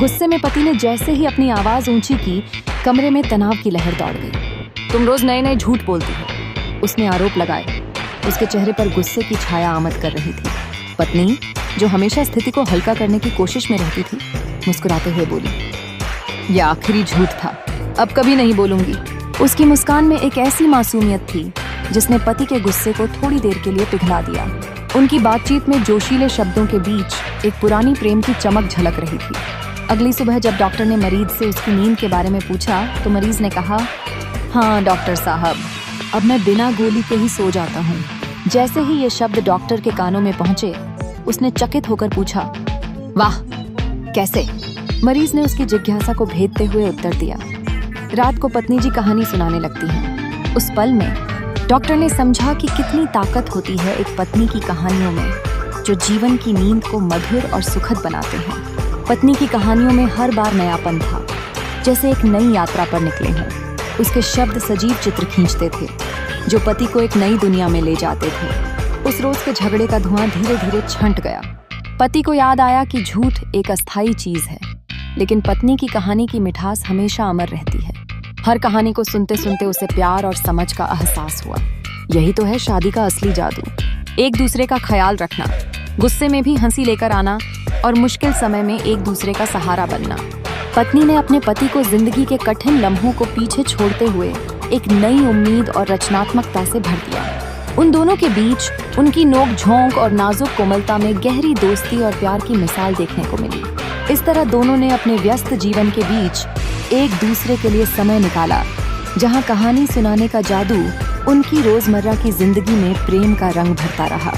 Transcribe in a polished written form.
गुस्से में पति ने जैसे ही अपनी आवाज ऊंची की, कमरे में तनाव की लहर दौड़ गई। तुम रोज नए नए झूठ बोलती हो, उसने आरोप लगाए। उसके चेहरे पर गुस्से की छाया आमद कर रही थी। पत्नी, जो हमेशा स्थिति को हल्का करने की कोशिश में रहती थी, मुस्कुराते हुए बोली, यह आखिरी झूठ था, अब कभी नहीं बोलूंगी। उसकी मुस्कान में एक ऐसी मासूमियत थी जिसने पति के गुस्से को थोड़ी देर के लिए पिघला दिया। उनकी बातचीत में जोशीले शब्दों के बीच एक पुरानी प्रेम की चमक झलक रही थी। अगली सुबह जब डॉक्टर ने मरीज से उसकी नींद के बारे में पूछा तो मरीज ने कहा, हाँ डॉक्टर साहब, अब मैं बिना गोली के ही सो जाता हूँ। जैसे ही ये शब्द डॉक्टर के कानों में पहुंचे, उसने चकित होकर पूछा, वाह, कैसे? मरीज ने उसकी जिज्ञासा को भेदते हुए उत्तर दिया, रात को पत्नी जी कहानी सुनाने लगती हैं। उस पल में डॉक्टर ने समझा कि कितनी ताकत होती है एक पत्नी की कहानियों में, जो जीवन की नींद को मधुर और सुखद बनाते हैं। पत्नी की कहानियों में हर बार नयापन था, जैसे एक नई यात्रा पर निकले हों। उसके शब्द सजीव चित्र खींचते थे, जो पति को एक नई दुनिया में ले जाते थे। उस रोज के झगड़े का धुआं धीरे धीरे छंट गया। पति को याद आया कि झूठ एक अस्थायी चीज है, लेकिन पत्नी की कहानी की मिठास हमेशा अमर रहती है। हर कहानी को सुनते सुनते उसे प्यार और समझ का एहसास हुआ। यही तो है शादी का असली जादू, एक दूसरे का ख्याल रखना, गुस्से में भी हंसी लेकर आना और मुश्किल समय में एक दूसरे का सहारा बनना। पत्नी ने अपने पति को जिंदगी के कठिन लम्हों को पीछे छोड़ते हुए एक नई उम्मीद और रचनात्मकता से भर दिया। उन दोनों के बीच उनकी नोक-झोंक और नाजुक कोमलता में गहरी दोस्ती और प्यार की मिसाल देखने को मिली। इस तरह दोनों ने अपने व्यस्त जीवन के बीच एक दूसरे के लिए समय निकाला, जहां कहानी सुनाने का जादू उनकी रोजमर्रा की जिंदगी में प्रेम का रंग भरता रहा।